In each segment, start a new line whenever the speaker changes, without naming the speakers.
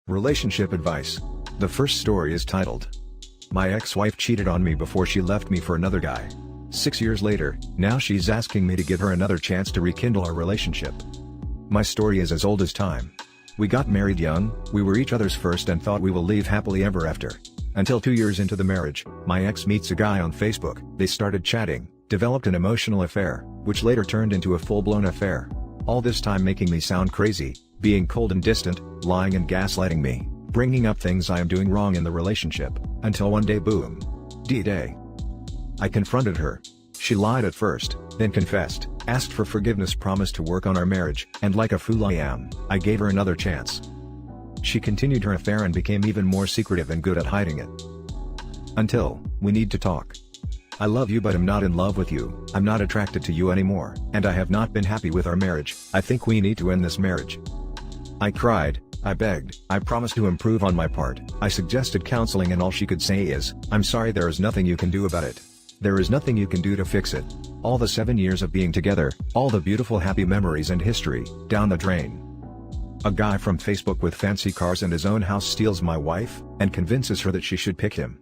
Relationship advice. The first story is titled, "My ex-wife cheated on me before she left me for another guy. 6 years later, now she's asking me to give her another chance to rekindle our relationship." My story is as old as time. We got married young, we were each other's first and thought we will live happily ever after. Until 2 years into the marriage, my ex meets a guy on Facebook, they started chatting, developed an emotional affair, which later turned into a full-blown affair. All this time making me sound crazy, being cold and distant, lying and gaslighting me, bringing up things I am doing wrong in the relationship, until one day boom. D-Day. I confronted her. She lied at first, then confessed, asked for forgiveness, promised to work on our marriage, and like a fool I am, I gave her another chance. She continued her affair and became even more secretive and good at hiding it. Until, we need to talk. I love you but I'm not in love with you, I'm not attracted to you anymore, and I have not been happy with our marriage, I think we need to end this marriage. I cried, I begged, I promised to improve on my part, I suggested counseling and all she could say is, "I'm sorry, there is nothing you can do about it. There is nothing you can do to fix it. All the 7 years of being together, all the beautiful happy memories and history, down the drain." A guy from Facebook with fancy cars and his own house steals my wife, and convinces her that she should pick him.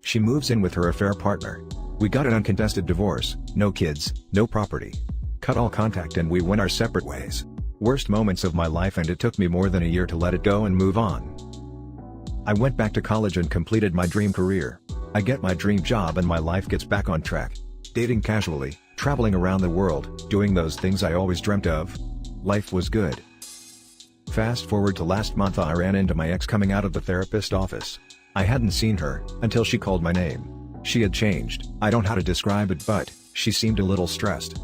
She moves in with her affair partner. We got an uncontested divorce, no kids, no property. Cut all contact and we went our separate ways. Worst moments of my life, and it took me more than a year to let it go and move on. I went back to college and completed my dream career. I get my dream job and my life gets back on track. Dating casually, traveling around the world, doing those things I always dreamt of. Life was good. Fast forward to last month, I ran into my ex coming out of the therapist office. I hadn't seen her, until she called my name. She had changed, I don't know how to describe it, but she seemed a little stressed.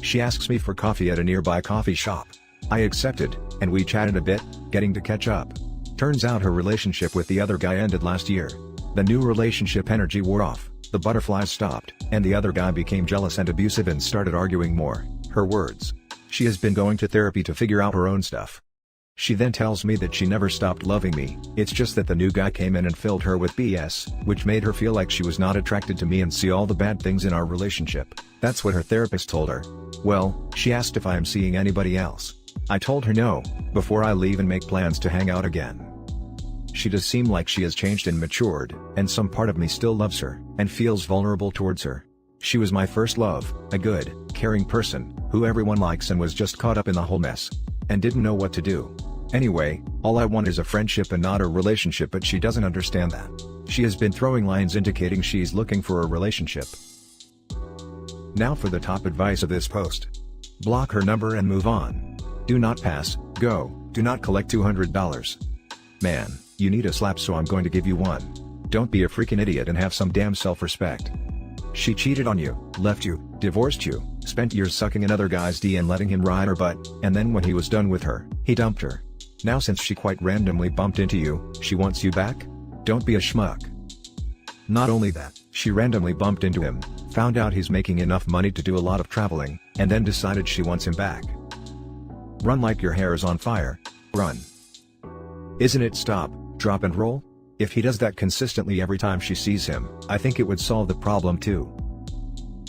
She asks me for coffee at a nearby coffee shop. I accepted, and we chatted a bit, getting to catch up. Turns out her relationship with the other guy ended last year. The new relationship energy wore off, the butterflies stopped, and the other guy became jealous and abusive and started arguing more. Her words. She has been going to therapy to figure out her own stuff. She then tells me that she never stopped loving me, it's just that the new guy came in and filled her with BS, which made her feel like she was not attracted to me and see all the bad things in our relationship. That's what her therapist told her. Well, she asked if I am seeing anybody else. I told her no, before I leave and make plans to hang out again. She does seem like she has changed and matured, and some part of me still loves her, and feels vulnerable towards her. She was my first love, a good, caring person, who everyone likes, and was just caught up in the whole mess. And didn't know what to do. Anyway, all I want is a friendship and not a relationship, but she doesn't understand that. She has been throwing lines indicating she's looking for a relationship. Now for the top advice of this post. Block her number and move on. Do not pass, go, do not collect $200. Man, you need a slap, so I'm going to give you one. Don't be a freaking idiot and have some damn self-respect. She cheated on you, left you, divorced you, spent years sucking another guy's D and letting him ride her butt, and then when he was done with her, he dumped her. Now since she quite randomly bumped into you, she wants you back? Don't be a schmuck. Not only that, she randomly bumped into him, found out he's making enough money to do a lot of traveling, and then decided she wants him back. Run like your hair is on fire. Run. Isn't it stop, drop and roll? If he does that consistently every time she sees him, I think it would solve the problem too.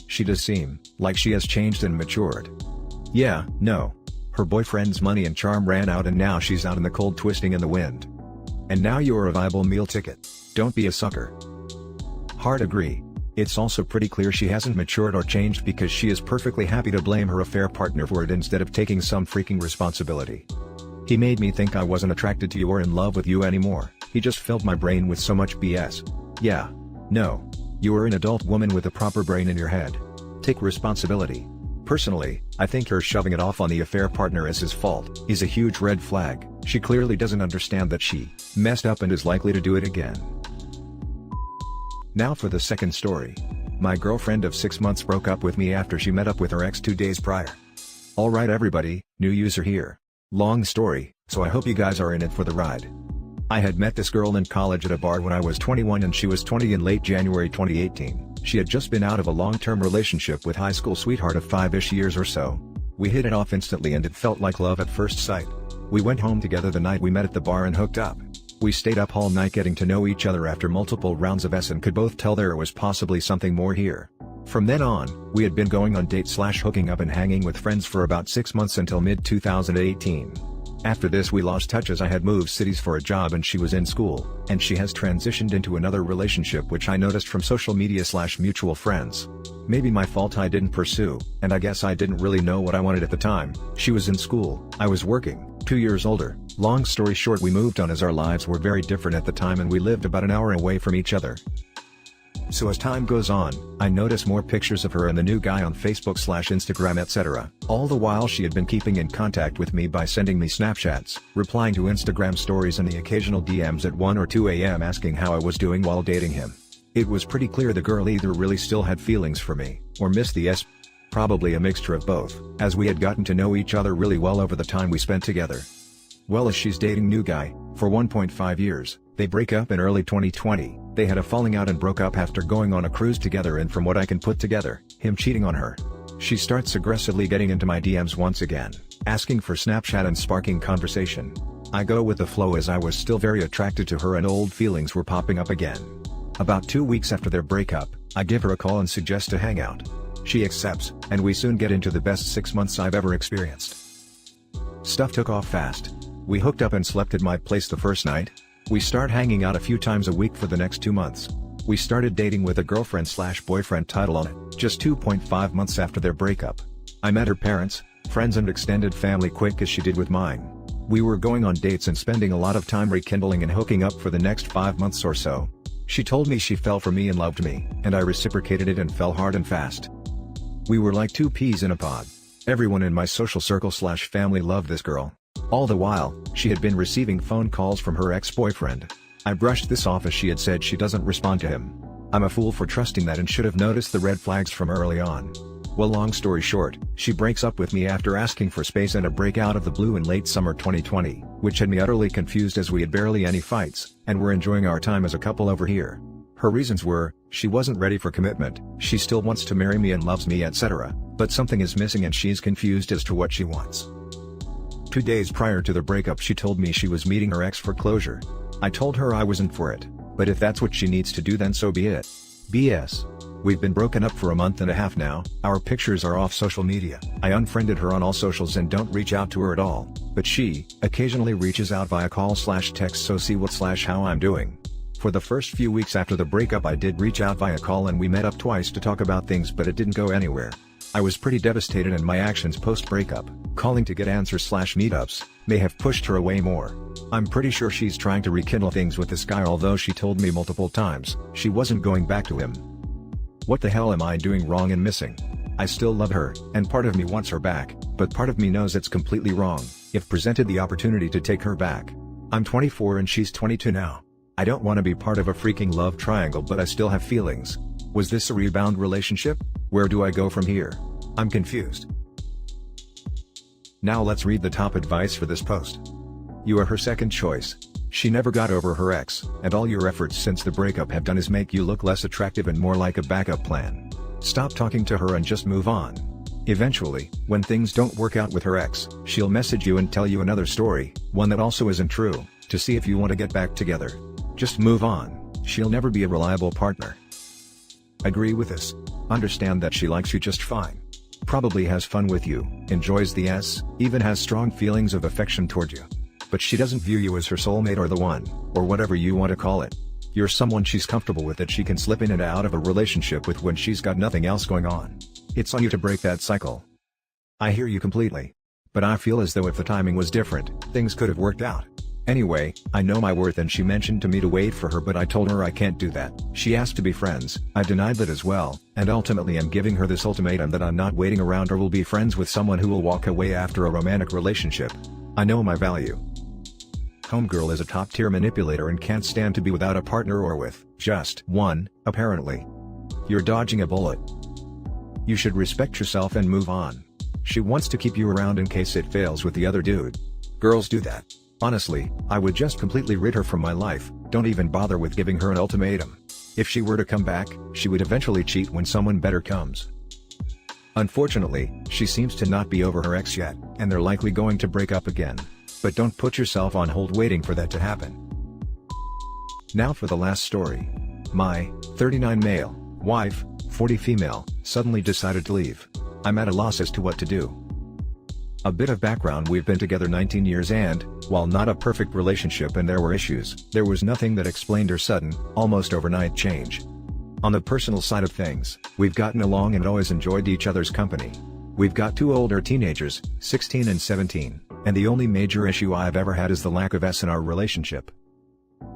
She does seem like she has changed and matured. Yeah, no. Her boyfriend's money and charm ran out and now she's out in the cold twisting in the wind. And now you're a viable meal ticket. Don't be a sucker. Hard agree. It's also pretty clear she hasn't matured or changed, because she is perfectly happy to blame her affair partner for it instead of taking some freaking responsibility. He made me think I wasn't attracted to you or in love with you anymore. He just filled my brain with so much BS. Yeah. No. You are an adult woman with a proper brain in your head. Take responsibility. Personally, I think her shoving it off on the affair partner as his fault is a huge red flag. She clearly doesn't understand that she messed up and is likely to do it again. Now for the second story. My girlfriend of 6 months broke up with me after she met up with her ex 2 days prior. Alright everybody, new user here. Long story, so I hope you guys are in it for the ride. I had met this girl in college at a bar when I was 21 and she was 20 in late January 2018. She had just been out of a long-term relationship with high school sweetheart of 5-ish years or so. We hit it off instantly and it felt like love at first sight. We went home together the night we met at the bar and hooked up. We stayed up all night getting to know each other after multiple rounds of S and could both tell there was possibly something more here. From then on, we had been going on dates/hooking up and hanging with friends for about 6 months until mid-2018. After this we lost touch as I had moved cities for a job and she was in school, and she has transitioned into another relationship which I noticed from social media/mutual friends. Maybe my fault I didn't pursue, and I guess I didn't really know what I wanted at the time. She was in school, I was working, 2 years older. Long story short, we moved on as our lives were very different at the time and we lived about an hour away from each other. So as time goes on, I notice more pictures of her and the new guy on Facebook/Instagram etc. All the while she had been keeping in contact with me by sending me Snapchats, replying to Instagram stories and the occasional DMs at 1 or 2 a.m. asking how I was doing while dating him. It was pretty clear the girl either really still had feelings for me, or missed the S. Probably a mixture of both, as we had gotten to know each other really well over the time we spent together. Well, as she's dating new guy, for 1.5 years, they break up in early 2020, they had a falling out and broke up after going on a cruise together, and from what I can put together, him cheating on her. She starts aggressively getting into my DMs once again, asking for Snapchat and sparking conversation. I go with the flow as I was still very attracted to her and old feelings were popping up again. About 2 weeks after their breakup, I give her a call and suggest a hangout. She accepts, and we soon get into the best 6 months I've ever experienced. Stuff took off fast. We hooked up and slept at my place the first night. We start hanging out a few times a week for the next 2 months. We started dating with a girlfriend/boyfriend title on it, just 2.5 months after their breakup. I met her parents, friends and extended family quick as she did with mine. We were going on dates and spending a lot of time rekindling and hooking up for the next 5 months or so. She told me she fell for me and loved me, and I reciprocated it and fell hard and fast. We were like two peas in a pod. Everyone in my social circle/family loved this girl. All the while, she had been receiving phone calls from her ex-boyfriend. I brushed this off as she had said she doesn't respond to him. I'm a fool for trusting that and should have noticed the red flags from early on. Well, long story short, she breaks up with me after asking for space and a break out of the blue in late summer 2020, which had me utterly confused as we had barely any fights, and were enjoying our time as a couple over here. Her reasons were, she wasn't ready for commitment, she still wants to marry me and loves me etc., but something is missing and she's confused as to what she wants. 2 days prior to the breakup she told me she was meeting her ex for closure. I told her I wasn't for it, but if that's what she needs to do then so be it. BS. We've been broken up for a month and a half now, our pictures are off social media. I unfriended her on all socials and don't reach out to her at all, but she occasionally reaches out via call/text so see what/how I'm doing. For the first few weeks after the breakup I did reach out via call and we met up twice to talk about things, but it didn't go anywhere. I was pretty devastated and my actions post-breakup, calling to get answers/meetups, may have pushed her away more. I'm pretty sure she's trying to rekindle things with this guy, although she told me multiple times she wasn't going back to him. What the hell am I doing wrong and missing? I still love her, and part of me wants her back, but part of me knows it's completely wrong, if presented the opportunity to take her back. I'm 24 and she's 22 now. I don't want to be part of a freaking love triangle, but I still have feelings. Was this a rebound relationship? Where do I go from here? I'm confused. Now let's read the top advice for this post. You are her second choice. She never got over her ex, and all your efforts since the breakup have done is make you look less attractive and more like a backup plan. Stop talking to her and just move on. Eventually, when things don't work out with her ex, she'll message you and tell you another story, one that also isn't true, to see if you want to get back together. Just move on. She'll never be a reliable partner. Agree with this. Understand that she likes you just fine. Probably has fun with you, enjoys the S, even has strong feelings of affection toward you. But she doesn't view you as her soulmate or the one, or whatever you want to call it. You're someone she's comfortable with that she can slip in and out of a relationship with when she's got nothing else going on. It's on you to break that cycle. I hear you completely. But I feel as though if the timing was different, things could have worked out. Anyway, I know my worth and she mentioned to me to wait for her, but I told her I can't do that. She asked to be friends, I denied that as well, and ultimately I'm giving her this ultimatum that I'm not waiting around or will be friends with someone who will walk away after a romantic relationship. I know my value. Homegirl is a top-tier manipulator and can't stand to be without a partner or with just one, apparently. You're dodging a bullet. You should respect yourself and move on. She wants to keep you around in case it fails with the other dude. Girls do that. Honestly, I would just completely rid her from my life, don't even bother with giving her an ultimatum. If she were to come back, she would eventually cheat when someone better comes. Unfortunately, she seems to not be over her ex yet, and they're likely going to break up again. But don't put yourself on hold waiting for that to happen. Now for the last story. My 39 male, wife, 40 female, suddenly decided to leave. I'm at a loss as to what to do. A bit of background: we've been together 19 years and, while not a perfect relationship and there were issues, there was nothing that explained her sudden, almost overnight change. On the personal side of things, we've gotten along and always enjoyed each other's company. We've got 2 older teenagers, 16 and 17, and the only major issue I've ever had is the lack of S in our relationship.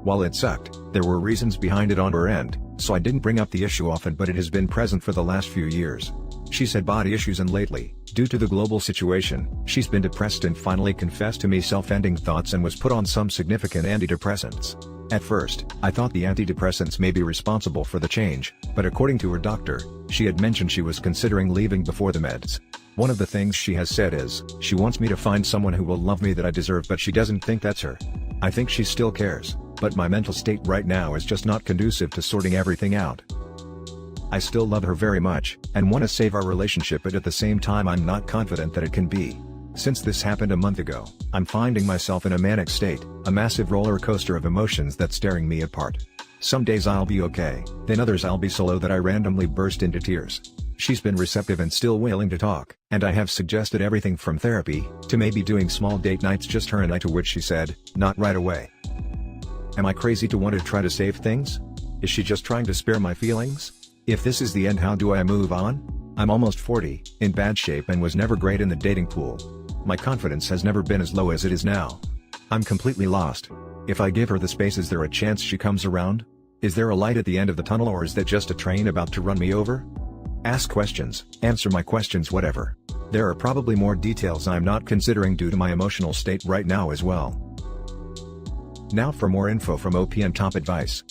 While it sucked, there were reasons behind it on her end, so I didn't bring up the issue often, but it has been present for the last few years. She's had body issues, and lately, due to the global situation, she's been depressed and finally confessed to me self-ending thoughts and was put on some significant antidepressants. At first, I thought the antidepressants may be responsible for the change, but according to her doctor, she had mentioned she was considering leaving before the meds. One of the things she has said is, she wants me to find someone who will love me that I deserve, but she doesn't think that's her. I think she still cares, but my mental state right now is just not conducive to sorting everything out. I still love her very much, and want to save our relationship, but at the same time I'm not confident that it can be. Since this happened a month ago, I'm finding myself in a manic state, a massive roller coaster of emotions that's tearing me apart. Some days I'll be okay, then others I'll be so low that I randomly burst into tears. She's been receptive and still willing to talk, and I have suggested everything from therapy, to maybe doing small date nights just her and I, to which she said, not right away. Am I crazy to want to try to save things? Is she just trying to spare my feelings? If this is the end, how do I move on? I'm almost 40, in bad shape, and was never great in the dating pool. My confidence has never been as low as it is now. I'm completely lost. If I give her the space, is there a chance she comes around? Is there a light at the end of the tunnel, or is that just a train about to run me over? Ask questions, answer my questions, whatever. There are probably more details I'm not considering due to my emotional state right now as well. Now for more info from OP and top advice.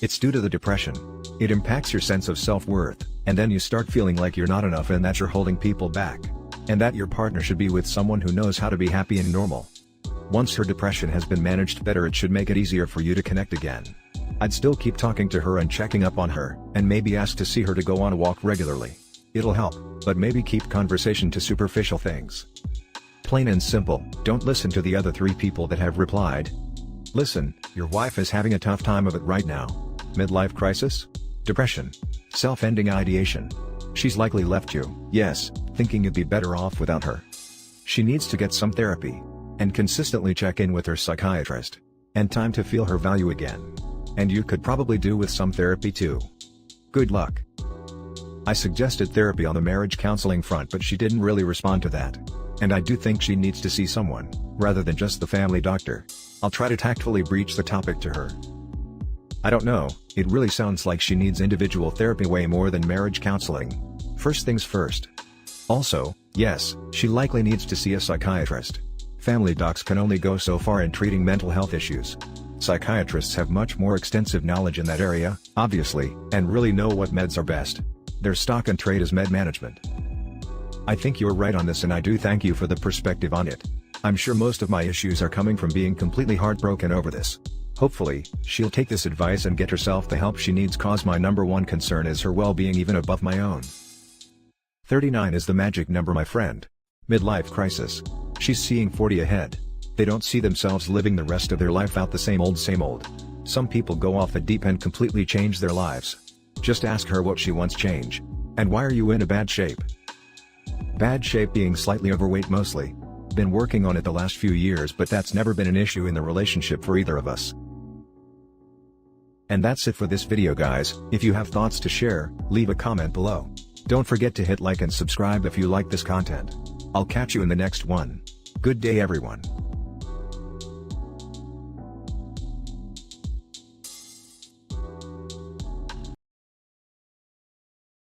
It's due to the depression. It impacts your sense of self-worth, and then you start feeling like you're not enough and that you're holding people back. And that your partner should be with someone who knows how to be happy and normal. Once her depression has been managed better, it should make it easier for you to connect again. I'd still keep talking to her and checking up on her, and maybe ask to see her to go on a walk regularly. It'll help, but maybe keep conversation to superficial things. Plain and simple, don't listen to the other 3 people that have replied. Listen, your wife is having a tough time of it right now. Midlife crisis? Depression? Self-ending ideation? She's likely left you, yes, thinking you'd be better off without her. She needs to get some therapy, and consistently check in with her psychiatrist. And time to feel her value again. And you could probably do with some therapy too. Good luck. I suggested therapy on the marriage counseling front, but she didn't really respond to that. And I do think she needs to see someone, rather than just the family doctor. I'll try to tactfully breach the topic to her. I don't know, it really sounds like she needs individual therapy way more than marriage counseling. First things first. Also, yes, she likely needs to see a psychiatrist. Family docs can only go so far in treating mental health issues. Psychiatrists have much more extensive knowledge in that area, obviously, and really know what meds are best. Their stock and trade is med management. I think you're right on this, and I do thank you for the perspective on it. I'm sure most of my issues are coming from being completely heartbroken over this. Hopefully, she'll take this advice and get herself the help she needs, cause my #1 concern is her well-being, even above my own. 39 is the magic number, my friend. Midlife crisis. She's seeing 40 ahead. They don't see themselves living the rest of their life out the same old same old. Some people go off the deep end, completely change their lives. Just ask her what she wants change. And why are you in a bad shape? Bad shape being slightly overweight mostly. Been working on it the last few years, but that's never been an issue in the relationship for either of us. And that's it for this video, guys. If you have thoughts to share, leave a comment below. Don't forget to hit like and subscribe if you like this content. I'll catch you in the next one. Good day, everyone.